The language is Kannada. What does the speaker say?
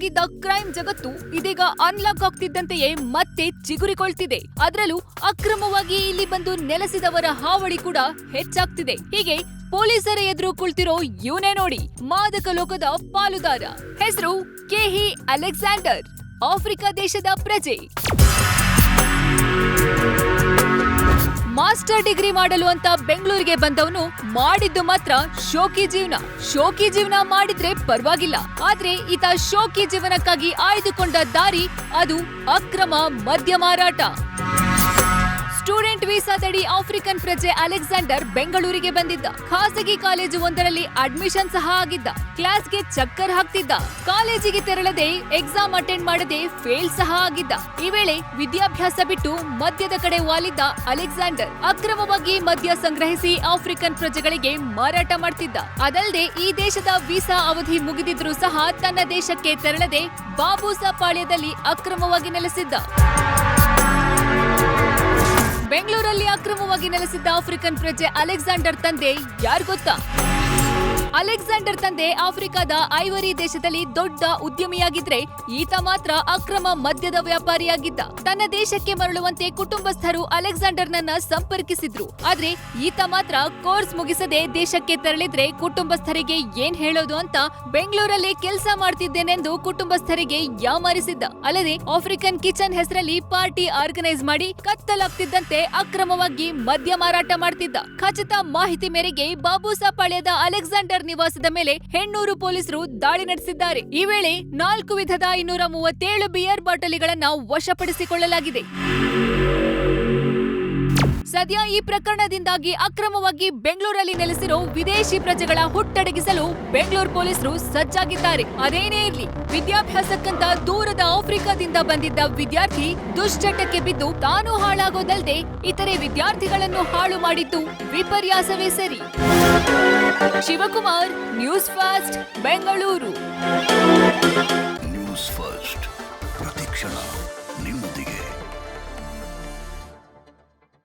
ಆಗಿದ್ದ ಕ್ರೈಮ್ ಜಗತ್ತು ಇದೀಗ ಅನ್ಲಾಕ್ ಆಗ್ತಿದ್ದಂತೆಯೇ ಮತ್ತೆ ಚಿಗುರಿಕೊಳ್ತಿದೆ. ಅದರಲ್ಲೂ ಅಕ್ರಮವಾಗಿ ಇಲ್ಲಿ ಬಂದು ನೆಲೆಸಿದವರ ಹಾವಳಿ ಕೂಡ ಹೆಚ್ಚಾಗ್ತಿದೆ. ಹೀಗೆ ಪೊಲೀಸರ ಎದುರು ಕುಳಿತಿರೋ ಇವನೇ ನೋಡಿ, ಮಾದಕ ಲೋಕದ ಪಾಲುದಾರ. ಹೆಸರು ಕೆಹಿ ಅಲೆಕ್ಸಾಂಡರ್, ಆಫ್ರಿಕಾ ದೇಶದ ಪ್ರಜೆ. ಮಾಸ್ಟರ್ ಡಿಗ್ರಿ ಮಾಡಲು ಅಂತ ಬೆಂಗಳೂರಿಗೆ ಬಂದವನು ಮಾಡಿದ್ದು ಮಾತ್ರ ಶೋಕಿ ಜೀವನ ಮಾಡಿದ್ರೆ ಪರವಾಗಿಲ್ಲ. ಆದ್ರೆ ಈತ ಶೋಕಿ ಜೀವನಕ್ಕಾಗಿ ಆಯ್ದುಕೊಂಡ ದಾರಿ ಅದು ಅಕ್ರಮ ಮದ್ಯ ಮಾರಾಟ. ಸ್ಟೂಡೆಂಟ್ ವೀಸಾದಡಿ ಆಫ್ರಿಕನ್ ಪ್ರಜೆ ಅಲೆಕ್ಸಾಂಡರ್ ಬೆಂಗಳೂರಿಗೆ ಬಂದಿದ್ದ. ಖಾಸಗಿ ಕಾಲೇಜು ಒಂದರಲ್ಲಿ ಅಡ್ಮಿಷನ್ ಸಹ ಆಗಿದ್ದ. ಕ್ಲಾಸ್ಗೆ ಚಕ್ಕರ್ ಹಾಕ್ತಿದ್ದ. ಕಾಲೇಜಿಗೆ ತೆರಳದೆ ಎಕ್ಸಾಮ್ ಅಟೆಂಡ್ ಮಾಡದೆ ಫೇಲ್ ಸಹ ಆಗಿದ್ದ. ಈ ವೇಳೆ ವಿದ್ಯಾಭ್ಯಾಸ ಬಿಟ್ಟು ಮದ್ಯದ ಕಡೆ ವಾಲಿದ್ದ ಅಲೆಕ್ಸಾಂಡರ್ ಅಕ್ರಮವಾಗಿ ಮದ್ಯ ಸಂಗ್ರಹಿಸಿ ಆಫ್ರಿಕನ್ ಪ್ರಜೆಗಳಿಗೆ ಮಾರಾಟ ಮಾಡ್ತಿದ್ದ. ಅದಲ್ಲದೆ ಈ ದೇಶದ ವೀಸಾ ಅವಧಿ ಮುಗಿದಿದ್ರೂ ಸಹ ತನ್ನ ದೇಶಕ್ಕೆ ತೆರಳದೆ ಬಾಬೂಸಾ ಪಾಳ್ಯದಲ್ಲಿ ಅಕ್ರಮವಾಗಿ ನೆಲೆಸಿದ್ದ. ಬೆಂಗಳೂರಲ್ಲಿ ಅಕ್ರಮವಾಗಿ ನೆಲೆಸಿದ್ದ ಆಫ್ರಿಕನ್ ಪ್ರಜೆ ಅಲೆಕ್ಸಾಂಡರ್ ತಂದೆ ಯಾರು ಗೊತ್ತಾ? ಅಲೆಕ್ಸಾಂಡರ್ ತಂದೆ ಆಫ್ರಿಕಾದ ಐವರಿ ದೇಶದಲ್ಲಿ ದೊಡ್ಡ ಉದ್ಯಮಿಯಾಗಿದ್ರೆ ಈತ ಮಾತ್ರ ಅಕ್ರಮ ಮದ್ಯದ ವ್ಯಾಪಾರಿಯಾಗಿದ್ದ. ತನ್ನ ದೇಶಕ್ಕೆ ಮರಳುವಂತೆ ಕುಟುಂಬಸ್ಥರು ಅಲೆಕ್ಸಾಂಡರ್ನನ್ನ ಸಂಪರ್ಕಿಸಿದ್ರು. ಆದ್ರೆ ಈತ ಮಾತ್ರ ಕೋರ್ಸ್ ಮುಗಿಸದೆ ದೇಶಕ್ಕೆ ತೆರಳಿದ್ರೆ ಕುಟುಂಬಸ್ಥರಿಗೆ ಏನ್ ಹೇಳೋದು ಅಂತ ಬೆಂಗಳೂರಲ್ಲಿ ಕೆಲಸ ಮಾಡ್ತಿದ್ದೇನೆಂದು ಕುಟುಂಬಸ್ಥರಿಗೆ ಯಾಮಾರಿಸಿದ್ದ. ಅಲ್ಲದೆ ಆಫ್ರಿಕನ್ ಕಿಚನ್ ಹೆಸರಲ್ಲಿ ಪಾರ್ಟಿ ಆರ್ಗನೈಸ್ ಮಾಡಿ ಕತ್ತಲಾಗ್ತಿದ್ದಂತೆ ಅಕ್ರಮವಾಗಿ ಮದ್ಯ ಮಾರಾಟ ಮಾಡ್ತಿದ್ದ. ಖಚಿತ ಮಾಹಿತಿ ಮೇರೆಗೆ ಬಾಬೂಸಾ ಪಾಳ್ಯದ ಅಲೆಕ್ಸಾಂಡರ್ ನಿವಾಸದ ಮೇಲೆ ಹೆಣ್ಣೂರು ಪೊಲೀಸರು ದಾಳಿ ನಡೆಸಿದ್ದಾರೆ. ಈ ವೇಳೆ 4 ವಿಧದ 237 ಬಿಯರ್ ಬಾಟಲಿಗಳನ್ನು ವಶಪಡಿಸಿಕೊಳ್ಳಲಾಗಿದೆ. ಸದ್ಯ ಈ ಪ್ರಕರಣದಿಂದಾಗಿ ಅಕ್ರಮವಾಗಿ ಬೆಂಗಳೂರಲ್ಲಿ ನೆಲೆಸಿರೋ ವಿದೇಶಿ ಪ್ರಜೆಗಳ ಹುಟ್ಟಡಗಿಸಲು ಬೆಂಗಳೂರು ಪೊಲೀಸರು ಸಜ್ಜಾಗಿದ್ದಾರೆ. ಅದೇನೇ ಇರ್ಲಿ, ವಿದ್ಯಾಭ್ಯಾಸಕ್ಕಂತ ದೂರದ ಆಫ್ರಿಕಾದಿಂದ ಬಂದಿದ್ದ ವಿದ್ಯಾರ್ಥಿ ದುಶ್ಚಟಕ್ಕೆ ಬಿದ್ದು ತಾನು ಹಾಳಾಗೋದಲ್ಲದೆ ಇತರೆ ವಿದ್ಯಾರ್ಥಿಗಳನ್ನು ಹಾಳು ಮಾಡಿದ್ದು ವಿಪರ್ಯಾಸವೇ ಸರಿ. Shivakumar, news fast, Bengaluru.